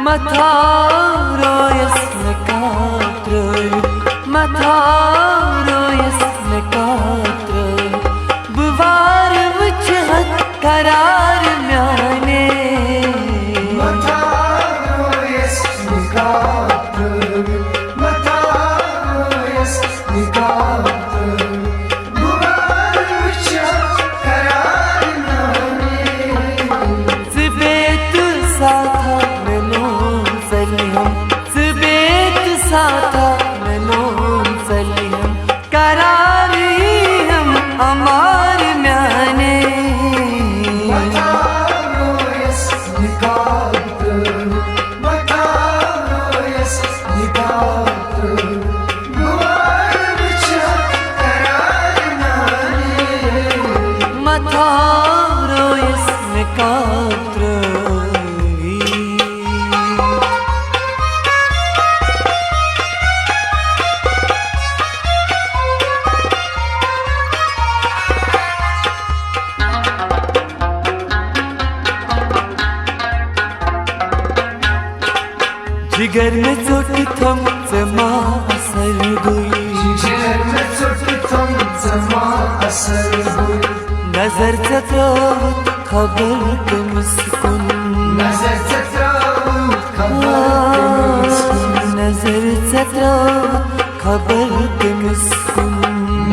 Matharoyas mekatröy, Matharoyas mekatröy. Bıvar vıçhat karar myane. Matharoyas mekatröy, Matharoyas mekatröy. Bıvar vıçhat karar myane. Zibet satha menon zaliham, Zibet satha menon zaliham. Karariham amar myane. Matharoyas mekatröy, Matharoyas mekatröy. Bıvar vıçhat karar myane. Matharoyas mekatröy. जिगर में चोट थम जमा असर हुई, जिगर में चोट थम जमा असर हुई. नजर चतरावत खबर के मुस्कुन, नजर चतरावत खबर के मुस्कुन, नजर चतरावत खबर के मुस्कुन.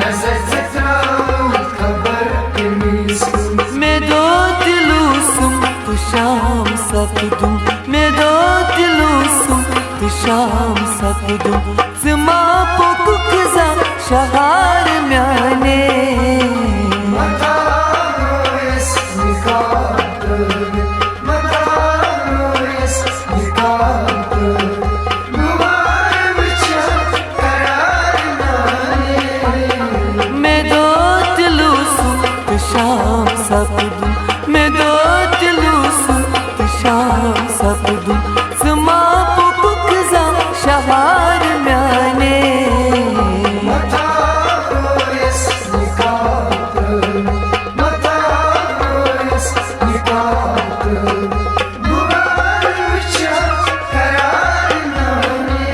नजर चतरावत खबर के मुस्कुन. मैं दो दिलूसुम तू शाम सपदुम, मैं दो दिलूसुम तू शाम सपदुम. zıma poku kıza şahar myane. Matharoyas mekatröy, Matharoyas mekatröy. Bıvar vıçhat karar myane. मैं दो दिलूसुम तू शाम सपदुम, मैं दो दिलूसुम तू शाम सपदुम. zıma poku kıza şahar myane. Matharoyas mekatröy, Matharoyas mekatröy. Bıvar vıçhat karar myane.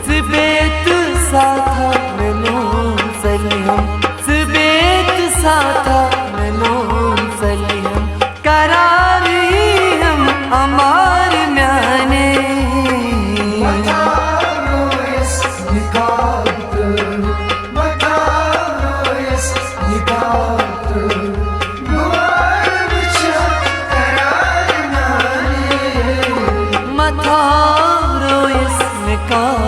Zibet satha menon zaliham, Zibet satha menon zaliham. Karariham amar myane. Matharoyas mekatröy, Matharoyas mekatröy. Bıvar vıçhat karar myane. Matharoyas mekatröy.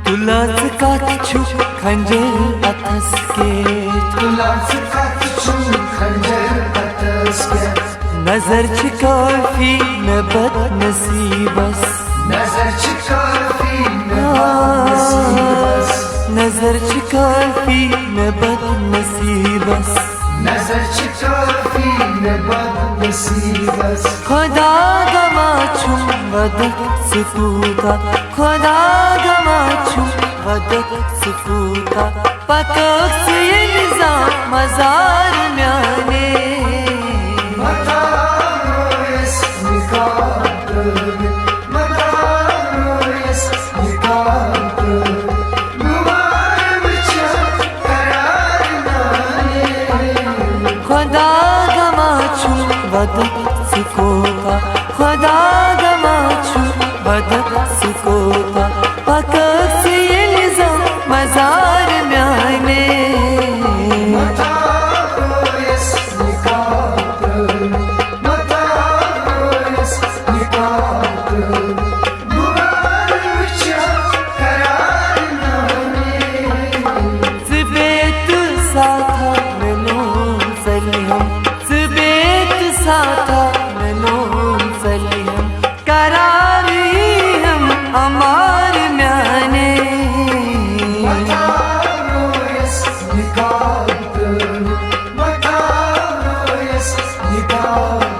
तुलाच काछु खंजर अथस के, Tulas kaççu खंजर अतस के. नजर छिकाफी में बद नसीबस. नजर छिकाफी में बदनसीबस. नजर छिकाफी में बद नसीबस. नजर छिकाफी में बदनसीबस. खुदा गमाछु वदक सुकूता, खुदा गमाछु वदक सुकूता. पकक से निजाम मजार म्याने. Matharoyas mekatröy, Matharoyas mekatröy. Bıvar vıçhat karar myane. खुदा गमाछु वदक सुकोता, खुदा गमाछु वदक सुकोता. पकक से निजाम मजार म्याने. Matharoyas mekatröy, Matharoyas mekatröy. Bıvar vıçhat karar myane. Zibet satha menon zaliham, Zibet satha menon zaliham. Karariham amar myane. Matharoyas mekatröy, Matharoyas mekatröy.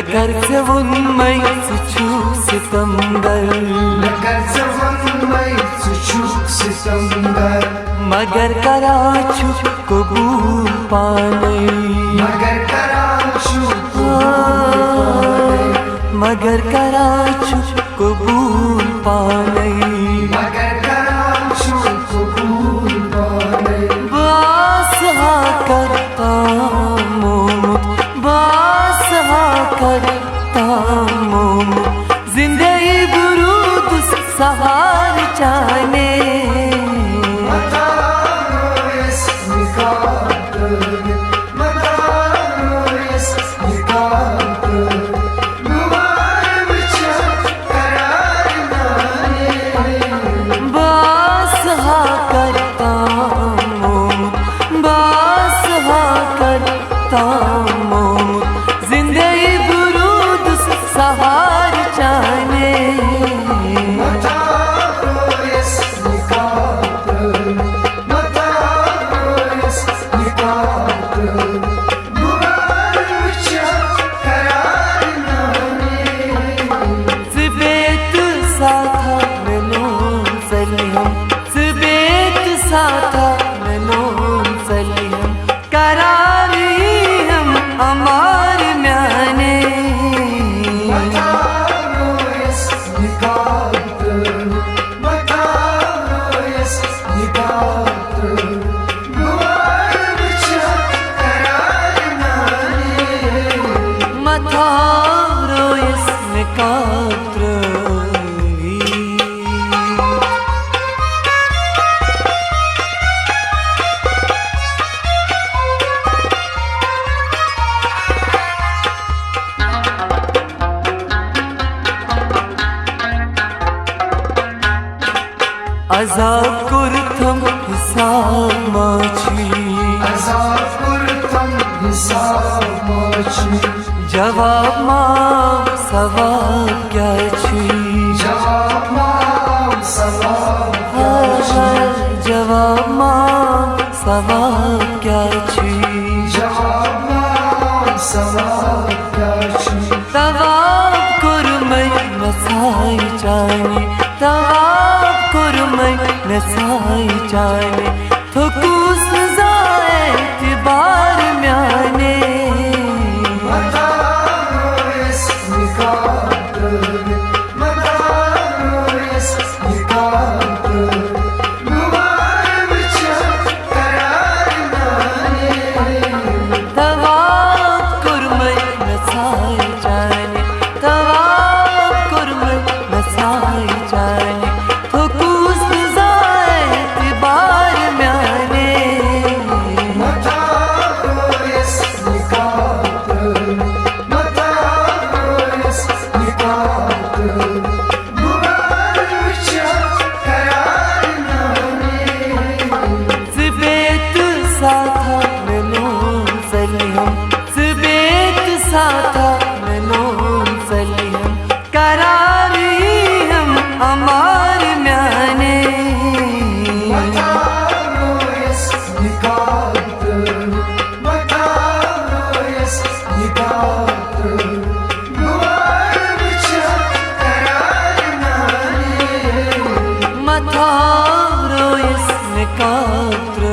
नगर से उन्मय सुछु सितंबर नगर से उन्मय सुछु सितंबर मगर कराचु कबूल पाने मगर कराचु मगर कराचु कबूल पाने मगर कराचु कबूल पाने बास हा करता मोमुत बास हा करता मोमुत जिंदगी बुरूद सहार जाने जिंदगी बुरूद सहार जाने ज़िबेत साथा मैनून सलिहम ज़िबेत साथा मैनून सलिहम करारी हम अमार म्याने मथारो इसमें कात्र अज़ाब कुरथम हिसाब माची अज़ाब कुरथम हिसाब माची जवाब मां सवाब क्या छी जवाब मां सवाब क्या छी जवाब मां सवाब क्या छी जवाब मां सवाब क्या छी तवाब कुरमई नसाई जाने तवाब कुरमई नसाई जाने थकुस जाए तिबार म्याने साथा मैनून सलिहम करारी हम अमार म्याने मथारो इसमें कात्र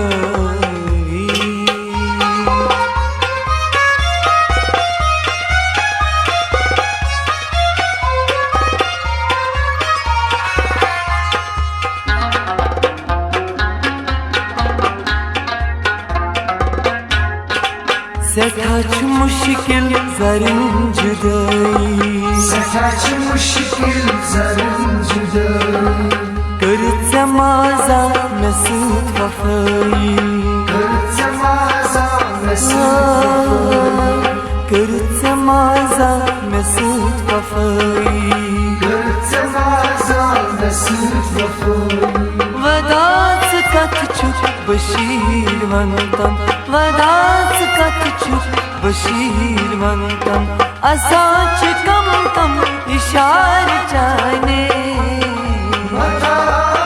सच मुश्किल ज़रिन जुदाई सच मुश्किल ज़रिन जुदाई करत समाजा नसूत वफ़ाई करत समाजा नसूत वफ़ाई करत समाजा नसूत वफ़ाई करत समाजा नसूत वफ़ाई वदास कथ चुप बशीर वंतम वदास कथ चुप बशीर वंतम असाच कम तम इशार जाने मथारो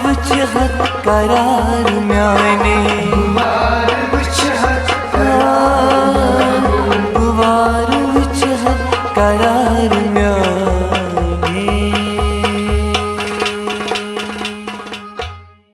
विच हर करार म्याने गुवार विच हर गुवार विच हर करार